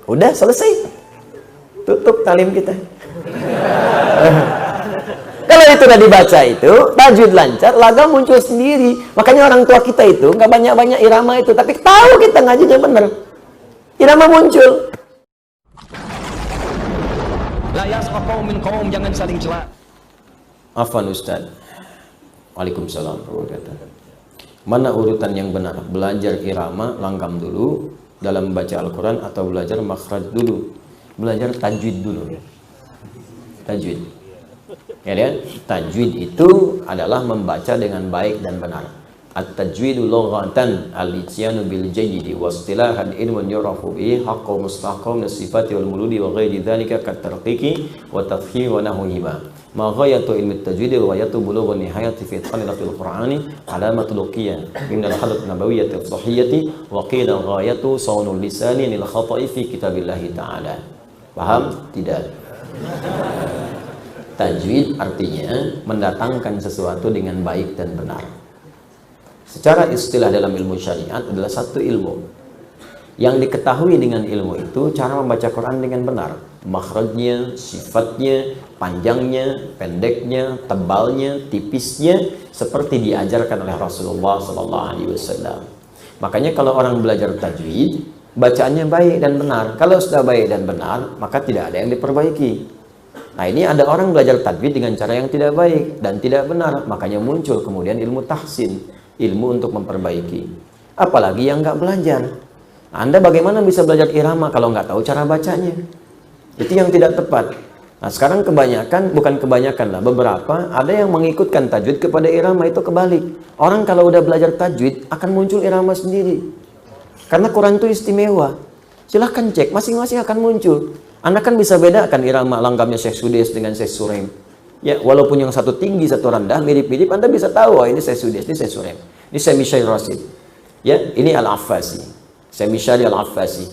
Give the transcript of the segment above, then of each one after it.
Udah selesai. Tutup talim kita. Kalau itu udah dibaca itu, tajwid lancar, lagam muncul sendiri. Makanya orang tua kita itu nggak banyak-banyak irama itu, tapi tahu kita ngajinya bener. Irama muncul. La yasqaw min qaum, jangan saling cela. Afwan Ustaz. Waalaikumsalam warahmatullahi wabarakatuh. Mana urutan yang benar? Belajar irama langgam dulu dalam membaca Al-Quran atau belajar makhraj dulu? Belajar tajwid dulu. Tajwid. Ya kan? Tajwid itu adalah membaca dengan baik dan benar. At-tajwidu lughatan al-ityanu bil jayyidi wa istilahan ilmun yurafu bihi haqqu mustaqam sifati wal muludi wa ghairi dzalika kat tarqiqi wa tafhim wa nahwihima. Ma ghayatu ilmi at-tajwid wa ghayatu bulugh nihayati fi talaqil qur'ani alamatul luqiyah min al-hadat nabawiyyah as-sahiyyah wa qila ghayatu sawnul lisani lil khata'i fi kitabillah ta'ala. Paham? Tidak. Tajwid artinya mendatangkan sesuatu dengan baik dan benar. Secara istilah dalam ilmu syariat adalah satu ilmu yang diketahui dengan ilmu itu cara membaca Quran dengan benar, makhrajnya, sifatnya, panjangnya, pendeknya, tebalnya, tipisnya, seperti diajarkan oleh Rasulullah SAW. Makanya kalau orang belajar tajwid, bacaannya baik dan benar. Kalau sudah baik dan benar, maka tidak ada yang diperbaiki. Nah, ini ada orang belajar tajwid dengan cara yang tidak baik dan tidak benar, makanya muncul kemudian ilmu tahsin, ilmu untuk memperbaiki. Apalagi yang nggak belajar. Anda bagaimana bisa belajar irama kalau nggak tahu cara bacanya? Itu yang tidak tepat. Nah, sekarang kebanyakan, bukan kebanyakan lah, beberapa ada yang mengikutkan tajwid kepada irama, itu kebalik. Orang kalau udah belajar tajwid akan muncul irama sendiri. Karena Quran itu istimewa. Silahkan cek, masing-masing akan muncul. Anda kan bisa bedakan irama langgamnya Syekh Sudais dengan Syekh Suraim. Ya, walaupun yang satu tinggi, satu rendah, mirip-mirip, Anda bisa tahu, oh, ini Syekh Sudais, ini Syekh Suraim. Ini Syekh Mishail Rasid. Ya, ini Al-Affasi. Syekh Mishail Al-Affasi.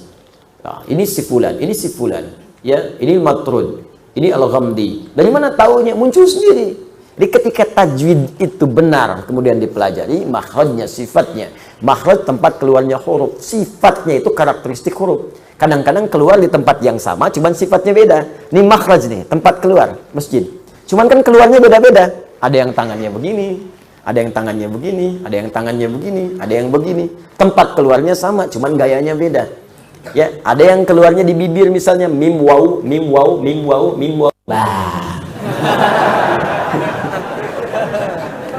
Nah, ini si fulan, ini si fulan. Ya, ini Matrud, ini Al-Ghamdi. Dari mana taunya? Muncul sendiri. Jadi ketika tajwid itu benar, kemudian dipelajari, makhrajnya, sifatnya. Makhraj tempat keluarnya huruf, sifatnya itu karakteristik huruf. Kadang-kadang keluar di tempat yang sama, cuman sifatnya beda. Ini makhraj nih, tempat keluar masjid. Cuman kan keluarnya beda-beda. Ada yang tangannya begini, ada yang tangannya begini, ada yang tangannya begini, ada yang begini. Tempat keluarnya sama, cuman gayanya beda. Ya, ada yang keluarnya di bibir misalnya mim waw, mim waw, mim waw, mim waw. Bah.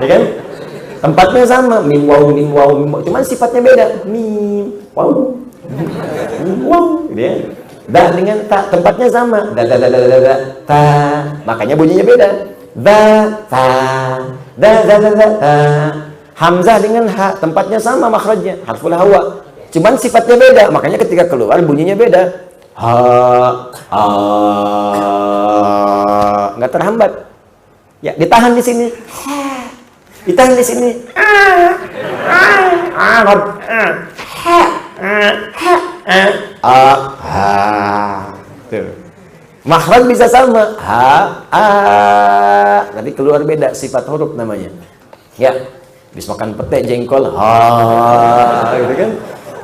Ya kan? Tempatnya sama, mim waw, mim waw, mim waw. Cuman sifatnya beda. Mim waw. Wow, gitu ya. Da dengan ta, tempatnya sama. Da ta. Makanya bunyinya beda. Da ta. Da ta. Hamzah dengan ha, tempatnya sama makhrajnya, harful hawa. Cuman sifatnya beda, makanya ketika keluar bunyinya beda. Ha, nggak terhambat. Ya, ditahan di sini. Ha. Ditahan di sini. Makhraj bisa sama, tapi keluar beda sifat huruf namanya. Ya, habis makan pete jengkol, gitu kan?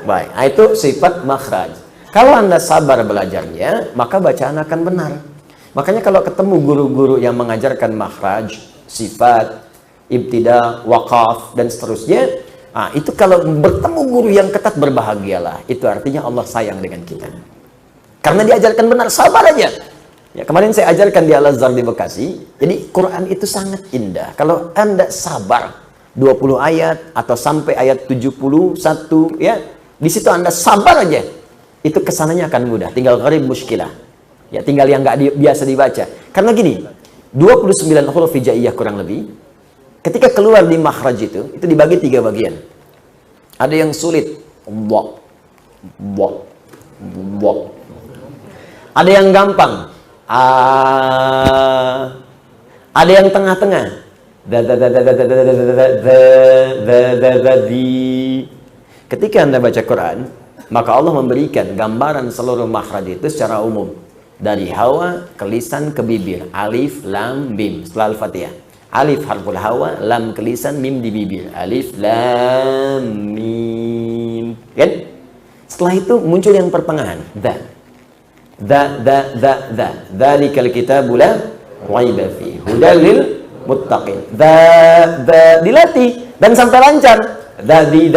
Baik, nah itu sifat makhraj. Kalau Anda sabar belajarnya, maka bacaan akan benar. Makanya kalau ketemu guru-guru yang mengajarkan makhraj, sifat, ibtida, waqaf dan seterusnya, nah, itu kalau bertemu guru yang ketat, berbahagialah. Itu artinya Allah sayang dengan kita. Karena diajarkan benar, sabar aja. Ya, kemarin saya ajarkan di Al-Azhar di Bekasi. Jadi Quran itu sangat indah. Kalau Anda sabar 20 ayat atau sampai ayat 71, ya, di situ Anda sabar aja. Itu kesananya akan mudah. Tinggal gharib muskilah. Ya, tinggal yang nggak biasa dibaca. Karena gini, 29 huruf hijaiyah kurang lebih. Ketika keluar di makhraj itu dibagi 3 bagian. Ada yang sulit, bo, bo, bo. Ada yang gampang, ada yang tengah-tengah, ketika Anda baca Quran, maka Allah memberikan gambaran seluruh makhraj itu secara umum. Dari hawa ke lisan ke bibir, alif, lam, mim, setelah Al-Fatihah. Alif harful hawa, lam ke lisan, mim di bibir. Alif, lam, mim. Kan? Setelah itu muncul yang pertengahan, da. Dzalikal kitabu la raiba fihi hudal lil muttaqin. Dilatih dan sampai lancar. Dadi.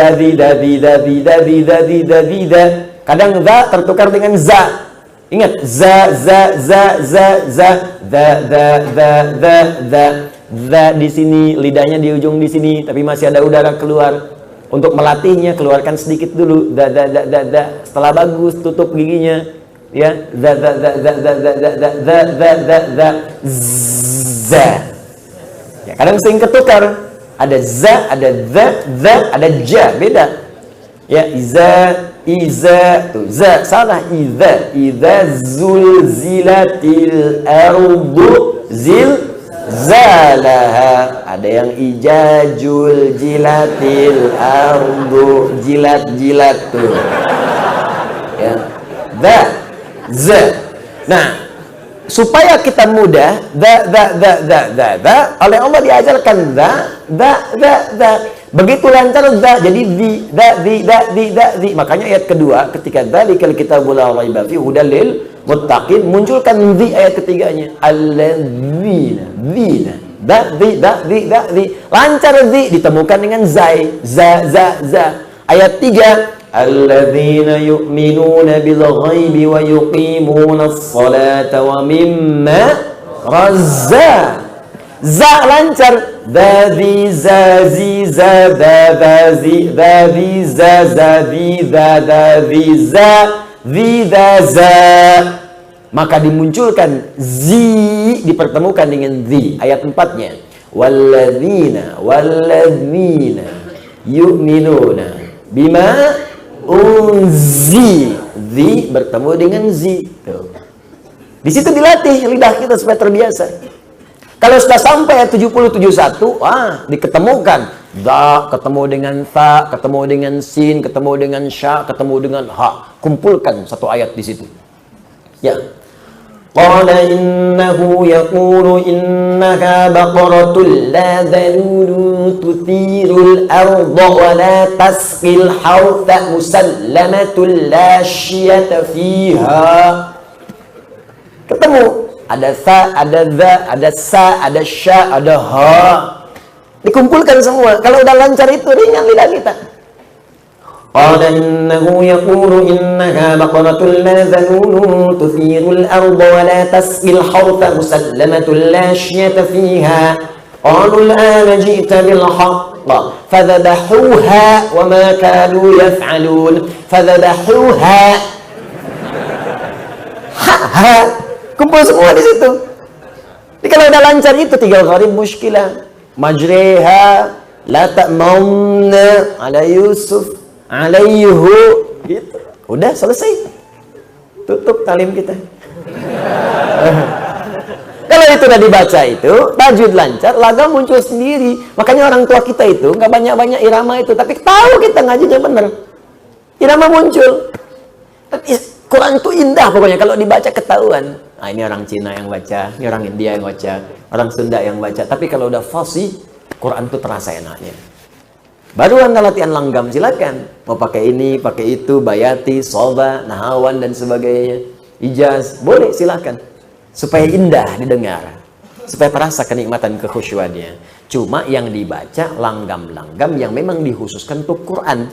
Kadang za tertukar dengan za. Ingat, za. Za di sini, lidahnya di ujung di sini, tapi masih ada udara keluar. Untuk melatihnya, keluarkan sedikit dulu. Setelah bagus, tutup giginya. Ya, za. Ya, kadang sering ketukar. Ada za, ada ada ja, beda. Ya, iza, tuh, za, salah, idza zulzilatil ardu zilzalaha. Ada yang ijajul jilatil ardu, jilat tuh. Ya, za. Nah, supaya kita mudah, oleh Allah diajarkan za. Begitu lancar za, jadi di. Makanya ayat kedua, ketika dzalikal kitabul la raiba fihi hudal lil muttaqin, munculkan di ayat ketiganya. Alladzina, lancar di ditemukan dengan zai, za. Ayat 3, alladzina yu'minuna bil ghaibi wa yuqimuna as-salata wa mimma razza. Za lancar, dadi zazi za dadi za dadi za maka dimunculkan zi, dipertemukan dengan zi. Ayat 4-nya, walladzina yu'minuna bima unzi. Zi bertemu dengan zi. Tuh. Di situ dilatih lidah kita supaya terbiasa. Kalau sudah sampai ayat 70-71, diketemukan za ketemu dengan ta, ketemu dengan sin, ketemu dengan sya, ketemu dengan ha. Kumpulkan satu ayat di situ. Ya. Qala innahu yaqulu innaha baqaratul la dhalulu tuthirul arda wa la tasqil hawta musallamatul la syiyata fiha. Ketemu. Ada sa, ada za, ada sa, ada sya, ada ha. Dikumpulkan semua. Kalau udah lancar itu ringan lidah kita. Qala innahu yaqulu innaha baqaratul la dhalulu tuthirul arda wa la tasqil hawta musallamatul la syiyata fiha. Qalu al-ana ji'ta bil haqq fadhabahuha wa ma kanu yaf'alun. Fadhabahuha. Ha. Kumpul semua di situ. Jadi kalau udah lancar itu tinggal gharib muskilah. Majreha la ta'mauna ala Yusuf alaihu gitu. Udah selesai. Tutup talim kita. Kalau itu udah dibaca itu, tajwid lancar, lagam muncul sendiri. Makanya orang tua kita itu nggak banyak-banyak irama itu, tapi tahu kita ngajinya bener. Irama muncul. Tapi Quran itu indah pokoknya kalau dibaca ketahuan. Nah, ini orang Cina yang baca, ini orang India yang baca, orang Sunda yang baca. Tapi kalau udah fasih, Quran itu terasa enaknya. Baru Anda latihan langgam, silakan. Mau pakai ini, pakai itu, bayati, soba, nahawan, dan sebagainya. Ijaz, boleh silakan. Supaya indah didengar. Supaya terasa kenikmatan kekhusyuannya. Cuma yang dibaca langgam-langgam yang memang dikhususkan untuk Quran.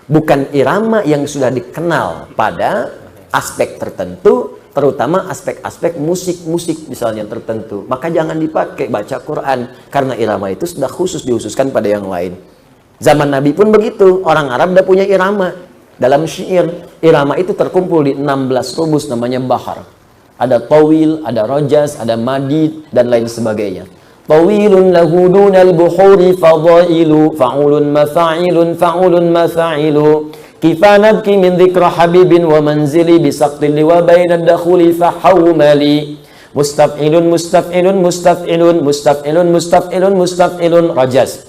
Bukan irama yang sudah dikenal pada aspek tertentu, terutama aspek-aspek musik-musik misalnya tertentu. Maka jangan dipakai baca Quran, karena irama itu sudah khusus dihususkan pada yang lain. Zaman Nabi pun begitu, orang Arab udah punya irama. Dalam syair, irama itu terkumpul di 16 rubus namanya bahar. Ada tawil, ada rojas, ada madid, dan lain sebagainya. Tawilun lahu dunal buhuri fadailu, fa'ulun mafa'ilun, fa'ulun mafa'ilu. Kifa nabki min dhikra habibin wa manzili bisaqtin liwa bainad dakhuli fahawmali. Mustaf'ilun, mustaf'ilun, mustaf'ilun, mustaf'ilun, mustaf'ilun, mustaf'ilun, rajas.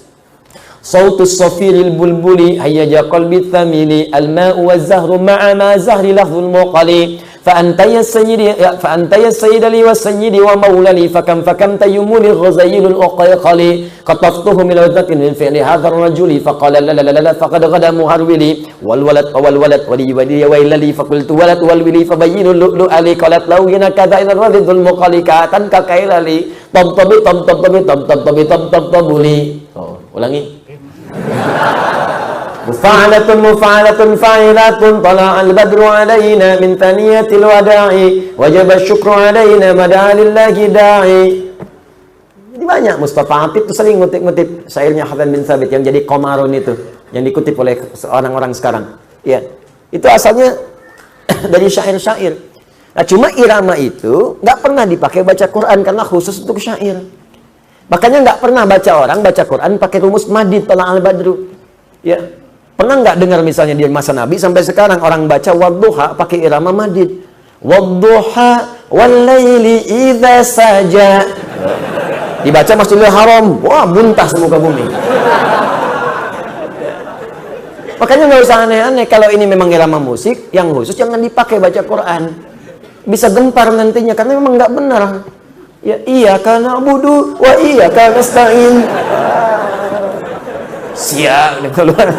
Sautus safiril bulbuli hayyaja qalbi thamili. Al-ma'u wa zahru ma'a ma zahri lahul muqali. فأنت يا سيدي فأنت يا سيد لي وسيدي ومولى لي فكم تيمني غزيل الأقيقلي قطفته من وجهة من فعل هذا الرجل فقال لا لا لا لا فقد غدا مهرولي والولد ولي ويل لي فقلت ولد والولي فبين اللؤلؤ لي قالت لو هنا كذا إن الرد المقالي كاتن ككيل لي طب لي. Ulangi. Mufa'alatun fa'ilatun tala'al badru alaina min thaniyatil wada'i wajaba syukru alaina mada'alillahi da'i. Jadi banyak Mustafa Hafid itu sering ngutip-ngutip syairnya Hasan bin Thabit yang jadi Qomarun itu, yang dikutip oleh orang-orang sekarang. Ya, itu asalnya dari syair-syair. Nah, cuma irama itu nggak pernah dipakai baca Quran karena khusus untuk syair. Makanya nggak pernah orang baca Quran pakai rumus madid tala'al badru. Ya. Pernah nggak dengar misalnya di masa Nabi sampai sekarang orang baca wadduha pakai irama madid. Wadduha walaili idza saja. Dibaca Masjidil Haram, wah muntah semuka bumi. Makanya nggak usah aneh-aneh, kalau ini memang irama musik yang khusus jangan dipakai baca Quran. Bisa gempar nantinya karena memang nggak benar. Ya iyyaka na'budu wa iyyaka nasta'in. Siap nih keluar.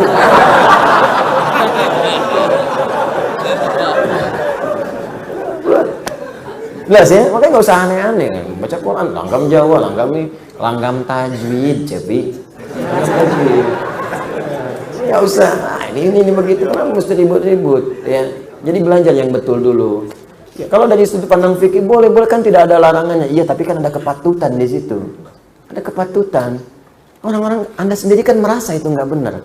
Jelas ya, makanya nggak usah aneh-aneh. Baca Quran, langgam Jawa, langgam tajwid, cepi. Nggak usah. Nah, ini begitu orang mesti ribut-ribut, ya. Jadi belajar yang betul dulu. Ya, kalau dari sudut pandang fikih boleh kan tidak ada larangannya. Iya, tapi kan ada kepatutan di situ. Ada kepatutan. Orang-orang Anda sendiri kan merasa itu nggak benar.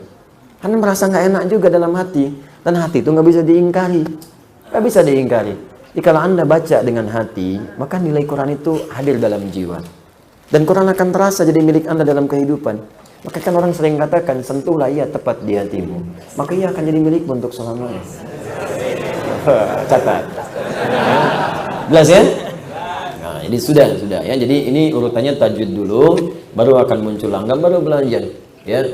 Karena merasa nggak enak juga dalam hati. Dan hati itu nggak bisa diingkari. Nggak bisa diingkari. Jadi kalau Anda baca dengan hati, maka nilai Quran itu hadir dalam jiwa. Dan Quran akan terasa jadi milik Anda dalam kehidupan. Maka kan orang sering katakan, sentuhlah ia tepat di hatimu. Maka ia akan jadi milikmu untuk selamanya. Catat. Jelas ya? Nah, jadi sudah ya. Jadi ini urutannya tajwid dulu, baru akan muncul langgam, baru belajar. Ya.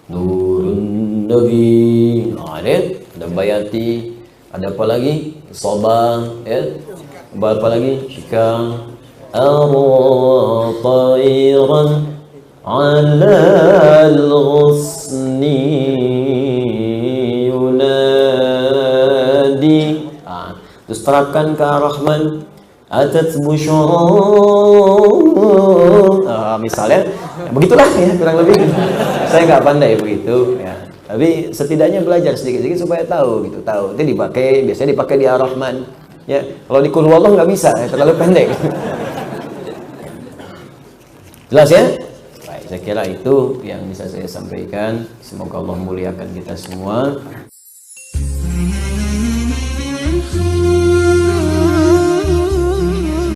Nurun Nabi. Nah, ada bayati. Ada apa lagi? Sobang, ya. Apa lagi? Syikang. Ar-tayran 'ala al-ghusni yunadi. Terus terapkan ke Ar-Rahman. Atat busyara. Misalnya, ya begitulah ya kurang lebih. Saya nggak pandai begitu, ya. Tapi setidaknya belajar sedikit-sedikit supaya tahu gitu, tahu. Itu biasanya dipakai di Ar-Rahman. Ya, kalau di Qul Huwallah nggak bisa, ya, terlalu pendek. Jelas ya? Baik, saya kira itu yang bisa saya sampaikan. Semoga Allah muliakan kita semua.